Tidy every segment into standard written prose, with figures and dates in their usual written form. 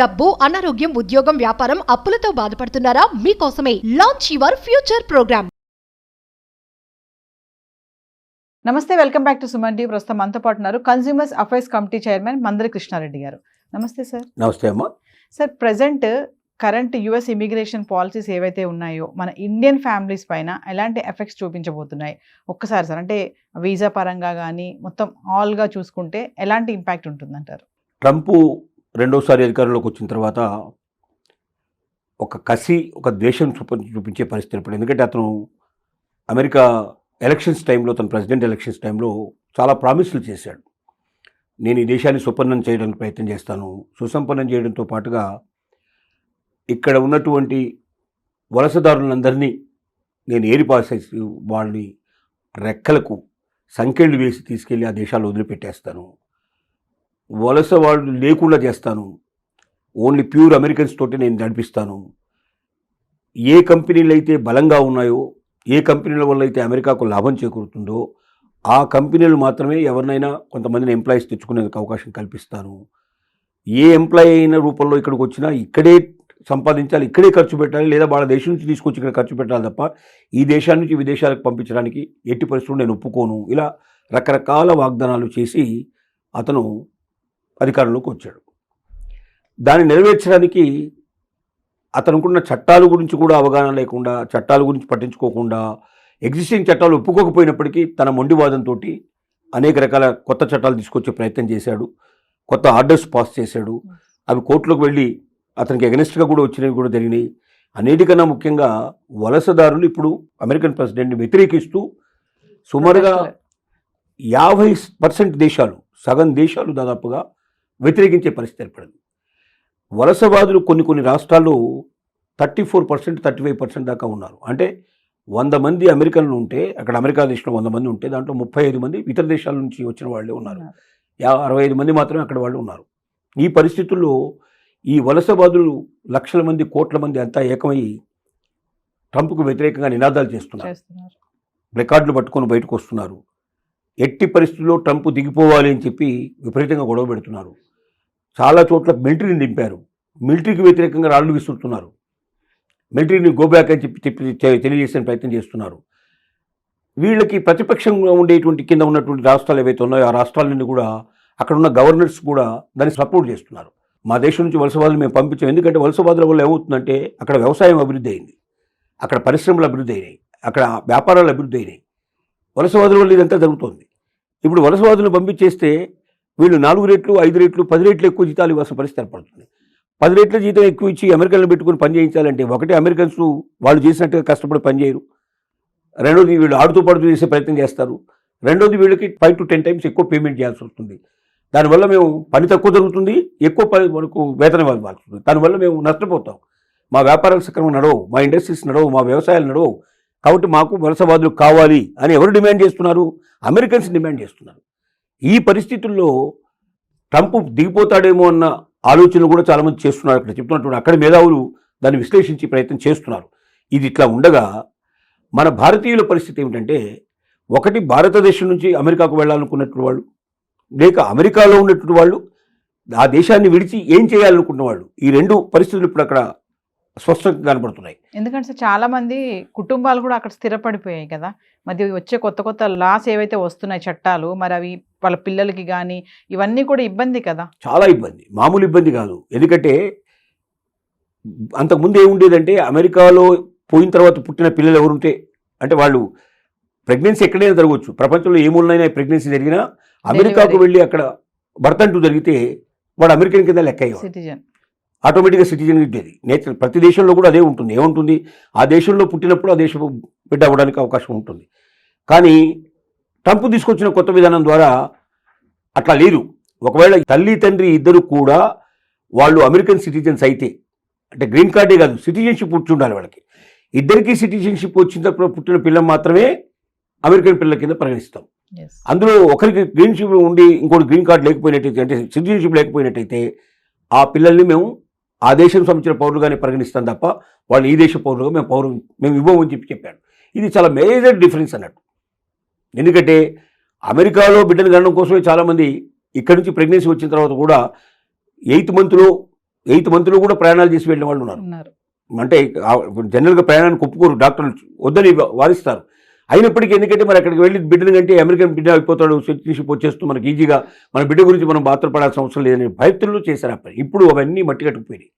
డబ్బు, అనారోగ్యం, ఉద్యోగం, వ్యాపారం, అప్పులతో బాధపడుతున్నారా? మీకోసమే లాంచ్ యువర్ ఫ్యూచర్ ప్రోగ్రామ్. నమస్తే, welcome back to Suman TV. ప్రస్తుతం మనతో పాటు ఉన్నారు consumers affairs committee chairman Mandari Krishna Reddy గారు. నమస్తే సార్. నమస్తే అమ్మా. Sir, present current US immigration policies ఏవైతే ఉన్నాయో మన ఇండియన్ ఫ్యామిలీస్ పైన ఎలాంటి ఎఫెక్ట్స్ చూపించబోతున్నాయి ఒక్కసారి సార్, అంటే వీసా పరంగా కానీ మొత్తం ఆల్గా చూసుకుంటే ఎలాంటి ఇంపాక్ట్ ఉంటుందంటారు? ట్రంప్ రెండోసారి అధికారంలోకి వచ్చిన తర్వాత ఒక కసి, ఒక ద్వేషం చూపించే పరిస్థితి ఏర్పడింది. ఎందుకంటే అతను అమెరికా ఎలక్షన్స్ టైంలో, తన ప్రెసిడెంట్ ఎలక్షన్స్ టైంలో చాలా ప్రామిస్లు చేశాడు. నేను ఈ దేశాన్ని సుసంపన్నం చేయడానికి ప్రయత్నం చేస్తాను, సుసంపన్నం చేయడంతో పాటుగా ఇక్కడ ఉన్నటువంటి వలసదారులందరినీ నేను ఏరిపాసేసి వాళ్ళని రెక్కలకు సంకెళ్ళు వేసి తీసుకెళ్ళి ఆ దేశాలు వదిలిపెట్టేస్తాను, వలస వాళ్ళు లేకుండా చేస్తాను, ఓన్లీ ప్యూర్ అమెరికన్స్ తోటి నేను నడిపిస్తాను, ఏ కంపెనీలు అయితే బలంగా ఉన్నాయో, ఏ కంపెనీల వల్ల అయితే అమెరికాకు లాభం చేకూరుతుందో ఆ కంపెనీలు మాత్రమే ఎవరినైనా కొంతమందిని ఎంప్లాయీస్ తెచ్చుకునేందుకు అవకాశం కల్పిస్తాను, ఏ ఎంప్లాయీ అయిన రూపంలో ఇక్కడికి వచ్చినా ఇక్కడే సంపాదించాలి, ఇక్కడే ఖర్చు పెట్టాలి, లేదా వాళ్ళ దేశం నుంచి తీసుకొచ్చి ఇక్కడ ఖర్చు పెట్టాలి తప్ప ఈ దేశాల నుంచి విదేశాలకు పంపించడానికి ఎట్టి పరిస్థితుల్లో నేను ఒప్పుకోను. ఇలా రకరకాల వాగ్దానాలు చేసి అతను అధికారంలోకి వచ్చాడు. దాన్ని నెరవేర్చడానికి అతనుకున్న చట్టాల గురించి కూడా అవగాహన లేకుండా, చట్టాల గురించి పట్టించుకోకుండా, ఎగ్జిస్టింగ్ చట్టాలు ఒప్పుకోకపోయినప్పటికీ తన మొండివాదంతో అనేక రకాల కొత్త చట్టాలు తీసుకొచ్చే ప్రయత్నం చేశాడు, కొత్త ఆర్డర్స్ పాస్ చేశాడు. అవి కోర్టులోకి వెళ్ళి అతనికి ఎగనెస్ట్గా కూడా వచ్చినవి కూడా జరిగినాయి. అన్నిటికన్నా ముఖ్యంగా వలసదారులు ఇప్పుడు అమెరికన్ ప్రెసిడెంట్ని వ్యతిరేకిస్తూ సుమారుగా 50% దేశాలు, సగం దేశాలు దాదాపుగా వ్యతిరేకించే పరిస్థితి ఏర్పడింది. వలసవాదులు కొన్ని రాష్ట్రాల్లో 34%, 35% దాకా ఉన్నారు. అంటే 100 మంది అమెరికన్లు ఉంటే, అక్కడ అమెరికా దేశంలో 100 మంది ఉంటే దాంట్లో 35 మంది ఇతర దేశాల నుంచి వచ్చిన వాళ్ళే ఉన్నారు. 65 మంది మాత్రమే అక్కడ వాళ్ళు ఉన్నారు. ఈ పరిస్థితుల్లో ఈ వలసవాదులు లక్షల మంది, కోట్ల మంది అంతా ఏకమై ట్రంప్కు వ్యతిరేకంగా నినాదాలు చేస్తున్నారు, ప్లకార్డులు పట్టుకొని బయటకు వస్తున్నారు. ఎట్టి పరిస్థితుల్లో ట్రంప్ దిగిపోవాలి అని చెప్పి విపరీతంగా గొడవ పెడుతున్నారు. చాలా చోట్ల మిలిటరీని దింపారు, మిలిటరీకి వ్యతిరేకంగా రాళ్లు విసురుతున్నారు, మిలిటరీని గోబ్యాక్ అని చెప్పి తెలియజేసే ప్రయత్నం చేస్తున్నారు. వీళ్ళకి ప్రతిపక్షంగా ఉండేటువంటి కింద ఉన్నటువంటి రాష్ట్రాలు ఏవైతే ఉన్నాయో ఆ రాష్ట్రాలన్నీ కూడా, అక్కడ ఉన్న గవర్నర్స్ కూడా దాన్ని సపోర్ట్ చేస్తున్నారు. మా దేశం నుంచి వలసవాదులు మేము పంపించాం, ఎందుకంటే వలసవాదుల వల్ల ఏమవుతుందంటే అక్కడ వ్యవసాయం అభివృద్ధి అయింది, అక్కడ పరిశ్రమలు అభివృద్ధి అయినాయి, అక్కడ వ్యాపారాలు అభివృద్ధి అయినాయి. వలసవాదుల వల్ల ఇదంతా జరుగుతోంది. ఇప్పుడు వలసవాదులను పంపించేస్తే వీళ్ళు 4 రెట్లు, 5 రెట్లు, 10 రెట్లు ఎక్కువ జీతాలు ఇవ్వాల్సిన పరిస్థితి ఏర్పడుతుంది. 10 రెట్ల జీతం ఎక్కువ ఇచ్చి అమెరికన్లు పెట్టుకుని పని చేయించాలంటే, ఒకటి అమెరికన్స్ వాళ్ళు చేసినట్టుగా కష్టపడి పని చేయరు, రెండోది వీళ్ళు ఆడుతూ పడుతూ చేసే ప్రయత్నం చేస్తారు, రెండోది వీళ్ళకి 5 to 10 times ఎక్కువ పేమెంట్ చేయాల్సి వస్తుంది. దానివల్ల మేము పని తక్కువ జరుగుతుంది, ఎక్కువ పని మనకు వేతనం ఇవ్వాల్సి వస్తుంది. దానివల్ల మేము నష్టపోతాం, మా వ్యాపారాలు సక్రమంగా నడవు, మా ఇండస్ట్రీస్ నడవు, మా వ్యవసాయాలు నడవు. కాబట్టి మాకు వలసవాదులు కావాలి అని ఎవరు డిమాండ్ చేస్తున్నారు? అమెరికన్స్ డిమాండ్ చేస్తున్నారు. ఈ పరిస్థితుల్లో ట్రంప్ దిగిపోతాడేమో అన్న ఆలోచనలు కూడా చాలామంది చేస్తున్నారు. అక్కడ చెప్తున్నటువంటి అక్కడ మేధావులు దాన్ని విశ్లేషించి ప్రయత్నం చేస్తున్నారు. ఇది ఇట్లా ఉండగా మన భారతీయుల పరిస్థితి ఏమిటంటే, ఒకటి భారతదేశం నుంచి అమెరికాకు వెళ్ళాలనుకున్నటువంటి వాళ్ళు, లేక అమెరికాలో ఉన్నటువంటి వాళ్ళు ఆ దేశాన్ని విడిచి ఏం చేయాలనుకున్న వాళ్ళు, ఈ రెండు పరిస్థితులు ఇప్పుడు అక్కడ స్పష్టంగా కనబడుతున్నాయి. ఎందుకంటే చాలా మంది కుటుంబాలు కూడా అక్కడ స్థిరపడిపోయాయి కదా. మరి వచ్చే కొత్త లాస్ ఏవైతే వస్తున్నాయి చట్టాలు, మరి అవి వాళ్ళ పిల్లలకి కానీ ఇవన్నీ కూడా ఇబ్బంది కదా. చాలా ఇబ్బంది, మామూలు ఇబ్బంది కాదు. ఎందుకంటే అంతకుముందు ఏముండేదంటే, అమెరికాలో పోయిన తర్వాత పుట్టిన పిల్లలు ఎవరుంటే, అంటే వాళ్ళు ప్రెగ్నెన్సీ ఎక్కడైనా జరగవచ్చు, ప్రపంచంలో ఏ మూలనైనా ప్రెగ్నెన్సీ జరిగినా అమెరికాకు వెళ్ళి అక్కడ బర్త్ అంటూ జరిగితే వాడు అమెరికన్ కింద లెక్క అయ్యేవాడు, సిటిజన్, ఆటోమేటిక్గా సిటిజన్ ఉండేది. నేచర్ ప్రతి దేశంలో కూడా అదే ఉంటుంది. ఏముంటుంది, ఆ దేశంలో పుట్టినప్పుడు ఆ దేశం బిడ్డ అవ్వడానికి అవకాశం ఉంటుంది. కానీ ట్రంప్ తీసుకొచ్చిన కొత్త విధానం ద్వారా అట్లా లేదు. ఒకవేళ తల్లి తండ్రి ఇద్దరు కూడా వాళ్ళు అమెరికన్ సిటిజన్స్ అయితే, అంటే గ్రీన్ కార్డే కాదు, సిటిజన్షిప్ వచ్చి ఉండాలి వాళ్ళకి. ఇద్దరికీ సిటిజన్షిప్ వచ్చిన పుట్టిన పిల్లలు మాత్రమే అమెరికన్ పిల్లల కింద పరిగణిస్తాం. అందులో ఒకరికి గ్రీన్షిప్ ఉండి ఇంకోటి గ్రీన్ కార్డు లేకపోయినట్టయితే, అంటే సిటిజన్షిప్ లేకపోయినట్టయితే ఆ పిల్లల్ని మేము ఆ దేశం సంబంధించిన పౌరులుగానే పరిగణిస్తాం తప్ప వాళ్ళు ఈ దేశ పౌరులుగా మేము ఇవ్వమని చెప్పాడు. ఇది చాలా మేజర్ డిఫరెన్స్ అన్నట్టు. ఎందుకంటే అమెరికాలో బిడ్డను కనడం కోసమే చాలామంది ఇక్కడి నుంచి ప్రెగ్నెన్సీ వచ్చిన తర్వాత కూడా 8th monthలో 8th మంత్లో కూడా ప్రయాణాలు చేసి వెళ్ళిన వాళ్ళు ఉన్నారు. ఉన్నారు. అంటే జనరల్గా ప్రయాణానికి ఒప్పుకోరు, డాక్టర్లు వద్దని వారిస్తారు. అయినప్పటికీ ఎందుకంటే మరి అక్కడికి వెళ్ళి బిడ్డను కంటే అమెరికన్ బిడ్డ అయిపోతాడు, సిటిజన్షిప్ వచ్చేస్తూ మనకి ఈజీగా మన బిడ్డ గురించి మనం బాధపడాల్సిన అవసరం లేదని భయతుల్లో చేశారు ఆ పని. ఇప్పుడు అవన్నీ మట్టి కట్టుకుపోయినాయి.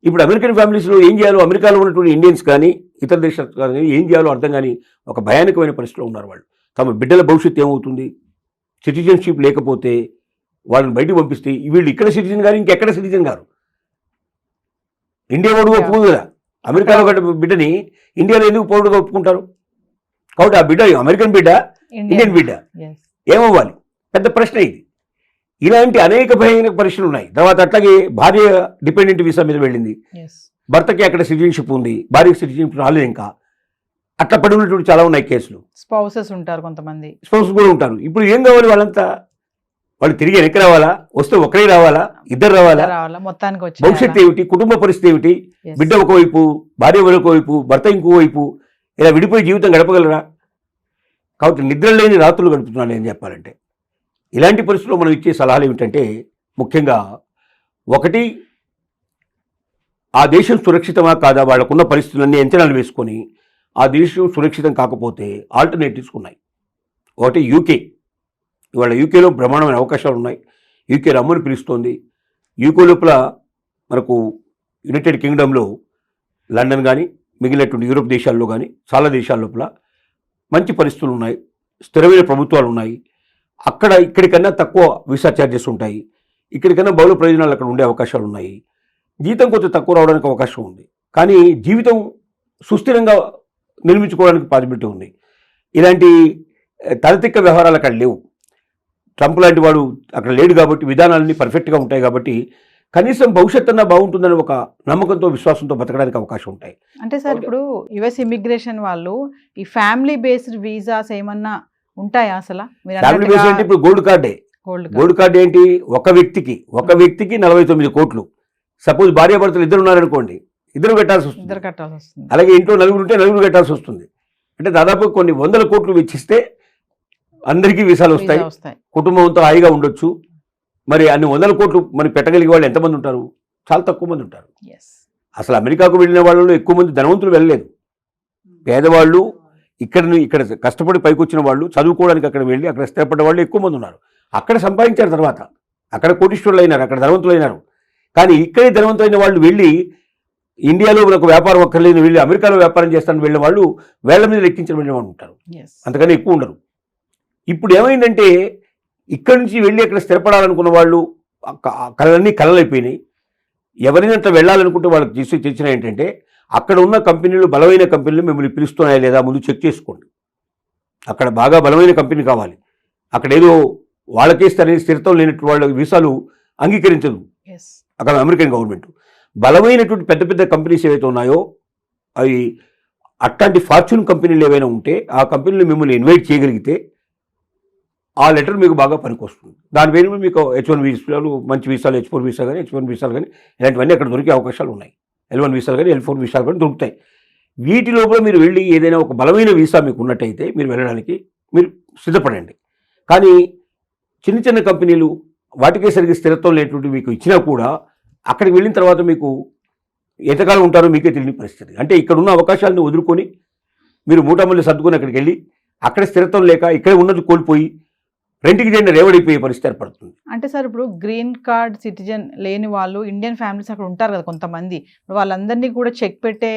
ఇప్పుడు అమెరికన్ ఫ్యామిలీస్లో ఏం చేయాలో, అమెరికాలో ఉన్నటువంటి ఇండియన్స్ కానీ ఇతర దేశాలు కానీ ఏం చేయాలో అర్థం కానీ ఒక భయానకమైన పరిస్థితిలో ఉన్నారు వాళ్ళు. తమ బిడ్డల భవిష్యత్తు ఏమవుతుంది, సిటిజన్షిప్ లేకపోతే వాళ్ళని బయటకు పంపిస్తే వీళ్ళు ఇక్కడ సిటిజన్ గారు ఇంకెక్కడ సిటిజన్ గారు. ఇండియా వాడు ఒప్పుకోదు కదా, అమెరికాలో గడ్డ బిడ్డని ఇండియాలో ఎందుకు పౌరుడుగా ఒప్పుకుంటారు? కాబట్టి ఆ బిడ్డ అమెరికన్ బిడ్డ, ఇండియన్ బిడ్డ ఏమవ్వాలి? పెద్ద ప్రశ్న ఇది. ఇలాంటి అనేక భయానక పరిస్థితులు ఉన్నాయి. తర్వాత అట్లాగే భార్య డిపెండెంట్ వీసా మీద వెళ్ళింది, భర్తకి అక్కడ సిటిజన్షిప్ ఉంది, భార్యకి సిటిజన్షిప్ రాలేదు ఇంకా. అట్లా పడి ఉన్నటువంటి చాలా ఉన్నాయి కేసులు. స్పౌసెస్ ఉంటారు, కొంతమంది స్పౌసెస్ కూడా ఉంటారు. ఇప్పుడు ఏం కావాలి వాళ్ళంతా? వాళ్ళు తిరిగి వెనక్కి రావాలా, వస్తే ఒకరే రావాలా, ఇద్దరు రావాలా, మొత్తానికి వచ్చి భవిష్యత్తు ఏమిటి, కుటుంబ పరిస్థితి ఏమిటి, బిడ్డ ఒకవైపు, భార్య ఒకవైపు, భర్త ఇంకోవైపు, ఇలా విడిపోయి జీవితం గడపగలరా? కాబట్టి నిద్ర లేని రాత్రులు గడుపుతున్నాను నేను చెప్పాలంటే. ఇలాంటి పరిస్థితుల్లో మనం ఇచ్చే సలహాలు ఏమిటంటే, ముఖ్యంగా ఒకటి, ఆ దేశం సురక్షితమా కాదా వాళ్ళకున్న పరిస్థితులన్నీ అంచనాలు వేసుకొని ఆ దేశం సురక్షితం కాకపోతే ఆల్టర్నేటివ్స్ ఉన్నాయి. ఒకటి యూకే. ఇవాళ యూకేలో బ్రహ్మాండమైన అవకాశాలు ఉన్నాయి. యూకే రమ్మని పిలుస్తోంది. యూకే లోపల మనకు యునైటెడ్ కింగ్డమ్లో లండన్ కానీ మిగిలినటువంటి యూరోప్ దేశాల్లో కానీ చాలా దేశాల లోపల మంచి పరిస్థితులు ఉన్నాయి, స్థిరమైన ప్రభుత్వాలు ఉన్నాయి. అక్కడ ఇక్కడికన్నా తక్కువ వీసా ఛార్జెస్ ఉంటాయి, ఇక్కడికన్నా బహుళ ప్రయోజనాలు అక్కడ ఉండే అవకాశాలు ఉన్నాయి. జీతం కొంచెం తక్కువ రావడానికి అవకాశం ఉంది, కానీ జీవితం సుస్థిరంగా నిర్మించుకోవడానికి పాసిబిలిటీ ఉంది. ఇలాంటి తలతిక్క వ్యవహారాలు అక్కడ లేవు. ట్రంప్ లాంటి వాడు అక్కడ లేడు కాబట్టి విధానాలన్నీ పర్ఫెక్ట్గా ఉంటాయి కాబట్టి కనీసం భవిష్యత్తు అన్నా బాగుంటుందని ఒక నమ్మకంతో, విశ్వాసంతో బతకడానికి అవకాశం ఉంటాయి. అంటే సార్ ఇప్పుడు యుఎస్ ఇమిగ్రేషన్ వాళ్ళు ఈ ఫ్యామిలీ బేస్డ్ వీసాస్ ఏమన్నా ఉంటాయా అసలు? ఫ్యామిలీ బేస్డ్ అంటే ఇప్పుడు గోల్డ్ కార్డ్ ఏంటి? ఒక వ్యక్తికి 49 కోట్లు. సపోజ్ భార్యాభర్తలు ఇద్దరు ఉన్నారనుకోండి, ఇద్దరు కట్టాల్సి వస్తుంది. అలాగే ఇంట్లో నలుగురు ఉంటే నలుగురు కట్టాల్సి వస్తుంది. అంటే దాదాపు కొన్ని 100 కోట్లు వెచ్చిస్తే అందరికీ వీసాలు వస్తాయి, కుటుంబంతో హాయిగా ఉండొచ్చు. మరి అన్ని 100 కోట్లు మరి పెట్టగలిగే వాళ్ళు ఎంతమంది ఉంటారు? చాలా తక్కువ మంది ఉంటారు. అసలు అమెరికాకు వెళ్ళిన వాళ్ళలో ఎక్కువ మంది ధనవంతులు వెళ్ళలేదు. పేదవాళ్ళు, ఇక్కడ కష్టపడి పైకి వచ్చిన వాళ్ళు, చదువుకోవడానికి అక్కడ వెళ్ళి అక్కడ స్థిరపడ్డ వాళ్ళు ఎక్కువ మంది ఉన్నారు. అక్కడ సంపాదించారు, తర్వాత అక్కడ కోటీశ్వరులు అయినారు, అక్కడ ధనవంతులు అయినారు. కానీ ఇక్కడే ధనవంతులైన వాళ్ళు వెళ్ళి ఇండియాలో మనకు వ్యాపారం అక్కర్లేదు వెళ్ళి అమెరికాలో వ్యాపారం చేస్తాను వెళ్ళిన వాళ్ళు వేళ్ల మీద లెక్కించిన వెళ్ళిన వాళ్ళు ఉంటారు, అంతకన్నా ఎక్కువ ఉండరు. ఇప్పుడు ఏమైందంటే ఇక్కడి నుంచి వెళ్ళి అక్కడ స్థిరపడాలనుకున్న వాళ్ళు కళలన్నీ కళలైపోయినాయి. ఎవరైనా అట్లా వెళ్ళాలనుకుంటే వాళ్ళకి తెచ్చిన ఏంటంటే, అక్కడ ఉన్న కంపెనీలు, బలమైన కంపెనీలు మిమ్మల్ని పిలుస్తున్నాయా లేదా ముందు చెక్ చేసుకోండి. అక్కడ బాగా బలమైన కంపెనీ కావాలి. అక్కడ ఏదో వాళ్ళకేస్తే స్థిరత్వం లేనట్టు వాళ్ళ వీసాలు అంగీకరించదు అక్కడ అమెరికన్ గవర్నమెంట్. బలమైనటువంటి పెద్ద పెద్ద కంపెనీస్ ఏవైతే ఉన్నాయో అవి అట్లాంటి ఫార్చ్యూన్ కంపెనీలు ఏవైనా ఉంటే ఆ కంపెనీలు మిమ్మల్ని ఇన్వైట్ చేయగలిగితే ఆ లెటర్ మీకు బాగా పనికొస్తుంది. దాని పేరు మీకు H1 వీసాలు, మంచి వీసాలు, H4 వీసా కానీ, H1 వీసాలు కానీ ఇలాంటివన్నీ అక్కడ దొరికే అవకాశాలు ఉన్నాయి. L1 వీసాలు కానీ, L4 వీసాలు కానీ దొరుకుతాయి. వీటి లోపల మీరు వెళ్ళి ఏదైనా ఒక బలమైన వీసా మీకు ఉన్నట్టయితే మీరు వెళ్ళడానికి మీరు సిద్ధపడండి. కానీ చిన్న చిన్న కంపెనీలు వాటికే సరిగ్గా స్థిరత్వం లేనటువంటి మీకు ఇచ్చినా కూడా అక్కడికి వెళ్ళిన తర్వాత మీకు ఎంతకాలం ఉంటారో మీకే తెలియని పరిస్థితి. అంటే ఇక్కడ ఉన్న అవకాశాలను వదులుకొని మీరు మూటమల్లి సర్దుకొని అక్కడికి వెళ్ళి అక్కడ స్థిరత్వం లేక ఇక్కడ ఉన్నది కోల్పోయి రెంట్కి జెండా రేవడిపోయే పరిస్థితి ఏర్పడుతుంది. అంటే సార్ ఇప్పుడు గ్రీన్ కార్డ్ సిటిజన్ లేని వాళ్ళు ఇండియన్ ఫ్యామిలీస్ అక్కడ ఉంటారు కదా కొంతమంది, వాళ్ళందరినీ కూడా చెక్ పెట్టే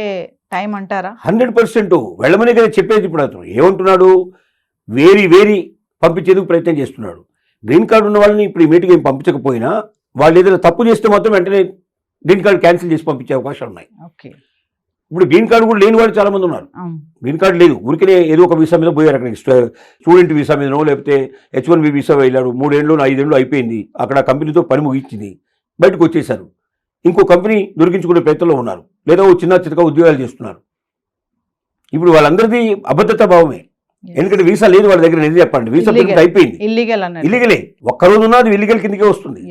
టైం అంటారా? 100% వెళ్ళమని కదా చెప్పేది. ఇప్పుడు అతను ఏమంటున్నాడు, వేరి పంపించేందుకు ప్రయత్నం చేస్తున్నాడు. గ్రీన్ కార్డు ఉన్న వాళ్ళని ఇప్పుడు ఇమీడియట్గా ఏం పంపించకపోయినా వాళ్ళు ఏదైనా తప్పు చేస్తే మాత్రం వెంటనే గ్రీన్ కార్డు క్యాన్సిల్ చేసి పంపించే అవకాశాలు ఉన్నాయి. ఓకే, ఇప్పుడు గ్రీన్ కార్డు కూడా లేని వాళ్ళు చాలా మంది ఉన్నారు. గ్రీన్ కార్డు లేదు, ఊరికనే ఏదో ఒక వీసా మీద పోయారు. అక్కడికి స్టూడెంట్ వీసా మీదనో లేకపోతే H1B వీసా వెళ్ళారు. 3 ఏళ్ళు 5 ఏళ్ళు అయిపోయింది, అక్కడ కంపెనీతో పని ముగించింది, బయటకు వచ్చేసారు. ఇంకో కంపెనీ దొరికించుకునే ప్రయత్నంలో ఉన్నారు, లేదా చిన్న చితక ఉద్యోగాలు చేస్తున్నారు. ఇప్పుడు వాళ్ళందరిది అభద్రతా భావమే. ఎందుకంటే వీసా లేదు వాళ్ళ దగ్గర. నిజం చెప్పండి, వీసా అయిపోయింది, ఇల్లీగలే. ఒక్కరోజు ఉన్నా అది ఇల్లీగల్ కిందకే వస్తుంది.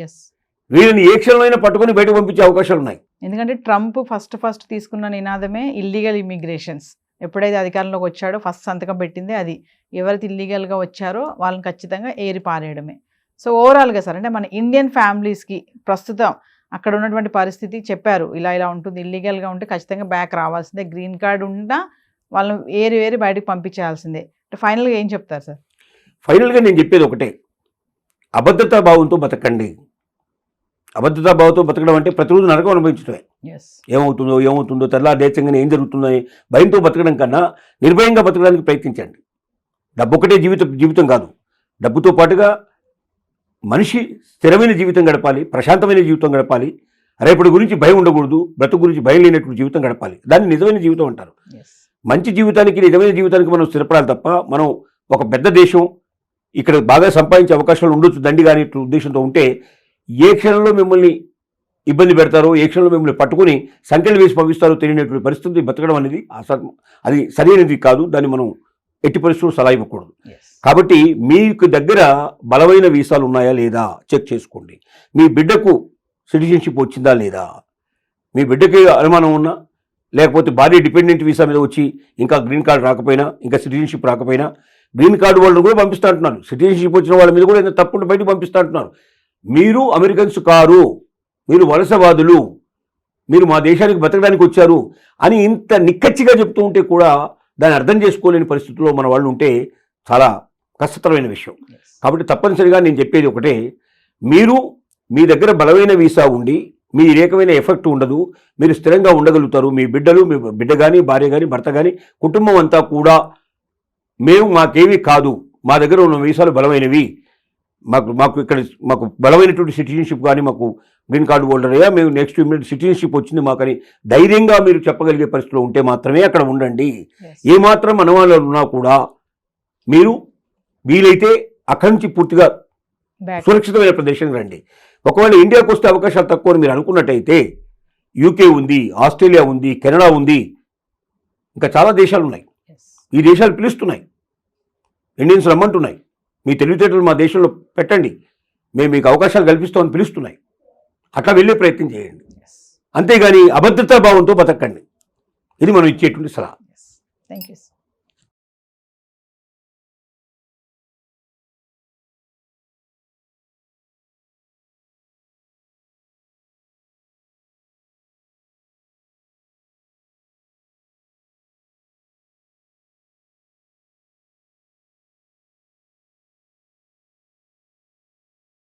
వీళ్ళని ఏ క్షణంలో అయినా పట్టుకొని బయటకు పంపించే అవకాశాలు ఉన్నాయి. ఎందుకంటే ట్రంప్ ఫస్ట్ తీసుకున్న నినాదమే ఇల్లీగల్ ఇమిగ్రేషన్స్. ఎప్పుడైతే అధికారంలోకి వచ్చాడో ఫస్ట్ సంతకం పెట్టింది అది. ఎవరైతే ఇల్లీగల్గా వచ్చారో వాళ్ళని ఖచ్చితంగా ఏరి పారేయడమే. సో ఓవరాల్గా సార్, అంటే మన ఇండియన్ ఫ్యామిలీస్కి ప్రస్తుతం అక్కడ ఉన్నటువంటి పరిస్థితి చెప్పారు, ఇలా ఇలా ఉంటుంది, ఇల్లీగల్గా ఉంటే ఖచ్చితంగా బ్యాక్ రావాల్సిందే, గ్రీన్ కార్డ్ ఉన్నా వాళ్ళని ఏరి బయటకు పంపించాల్సిందే. ఫైనల్గా ఏం చెప్తారు సార్? ఫైనల్గా నేను చెప్పేది ఒకటే, అభద్రతా భావంతో బతకండి. అభద్రతా భావంతో బతకడం అంటే ప్రతిరోజు నరకం అనుభవించడమే. ఏమవుతుందో తెల్లాదేశంగానే ఏం జరుగుతుందో భయంతో బతకడం కన్నా నిర్భయంగా బతకడానికి ప్రయత్నించండి. డబ్బు ఒకటే జీవితం కాదు, డబ్బుతో పాటుగా మనిషి స్థిరమైన జీవితం గడపాలి, ప్రశాంతమైన జీవితం గడపాలి, రేపటి గురించి భయం ఉండకూడదు, బ్రతుకు గురించి భయం లేనటువంటి జీవితం గడపాలి. దాన్ని నిజమైన జీవితం అంటారు. మంచి జీవితానికి, నిజమైన జీవితానికి మనం స్థిరపడాలి తప్ప మనం ఒక పెద్ద దేశం, ఇక్కడ బాగా సంపాదించే అవకాశాలు ఉండొచ్చు దండి కానీ ఉద్దేశంతో ఉంటే ఏ క్షణంలో మిమ్మల్ని ఇబ్బంది పెడతారో, ఏ క్షణంలో మిమ్మల్ని పట్టుకుని సంఖ్యలు వేసి పంపిస్తారో తెలియనటువంటి పరిస్థితి బతకడం అనేది అది సరైనది కాదు. దాన్ని మనం ఎట్టి పరిస్థితుల్లో సలహా ఇవ్వకూడదు. కాబట్టి మీకు దగ్గర బలమైన వీసాలు ఉన్నాయా లేదా చెక్ చేసుకోండి. మీ బిడ్డకు సిటిజన్షిప్ వచ్చిందా లేదా, మీ బిడ్డకి అనుమానం ఉన్నా, లేకపోతే భార్య డిపెండెంట్ వీసా మీద వచ్చి ఇంకా గ్రీన్ కార్డు రాకపోయినా, ఇంకా సిటిజన్షిప్ రాకపోయినా గ్రీన్ కార్డు వాళ్ళని కూడా పంపిస్తూ అంటున్నారు. సిటిజన్షిప్ వచ్చిన వాళ్ళ మీద కూడా ఏదైనా తప్పుంటే బయటకు పంపిస్తూ అంటున్నారు. మీరు అమెరికన్స్ కారు, మీరు వలసవాదులు, మీరు మా దేశానికి బతకడానికి వచ్చారు అని ఇంత నిక్కచ్చిగా చెప్తూ ఉంటే కూడా దాన్ని అర్థం చేసుకోలేని పరిస్థితుల్లో మన వాళ్ళు ఉంటే చాలా కష్టతరమైన విషయం. కాబట్టి తప్పనిసరిగా నేను చెప్పేది ఒకటే, మీరు మీ దగ్గర బలమైన వీసా ఉండి మీ రేకమైన ఎఫెక్ట్ ఉండదు, మీరు స్థిరంగా ఉండగలుగుతారు. మీ బిడ్డలు, మీ బిడ్డ కానీ, భార్య కానీ, భర్త కానీ, కుటుంబం అంతా కూడా మాకేమీ కాదు, మా దగ్గర ఉన్న వీసాలు బలమైనవి, మాకు ఇక్కడ మాకు బలమైనటువంటి సిటిజన్షిప్ కానీ, మాకు గ్రీన్ కార్డు హోల్డర్ అయ్యా, మేము నెక్స్ట్ ఇమ్మీడియట్ సిటిజన్షిప్ వచ్చింది మాకని ధైర్యంగా మీరు చెప్పగలిగే పరిస్థితిలో ఉంటే మాత్రమే అక్కడ ఉండండి. ఏమాత్రం అనుమానాలు ఉన్నా కూడా మీరు వీలైతే అక్కడి నుంచి పూర్తిగా సురక్షితమైన ప్రదేశానికి రండి. ఒకవేళ ఇండియాకు వస్తే అవకాశాలు తక్కువ అని మీరు అనుకున్నట్టయితే యూకే ఉంది, ఆస్ట్రేలియా ఉంది, కెనడా ఉంది, ఇంకా చాలా దేశాలు ఉన్నాయి. ఈ దేశాలు పిలుస్తున్నాయి, ఇండియన్స్ రమ్మంటున్నాయి, మీ తెలివితేటలు మా దేశంలో పెట్టండి, మేము మీకు అవకాశాలు కల్పిస్తామని పిలుస్తున్నాయి. అట్లా వెళ్ళే ప్రయత్నం చేయండి. అంతేగాని అభద్రతా భావంతో బతకండి. ఇది మనం ఇచ్చేటువంటి సలహా. Thank you.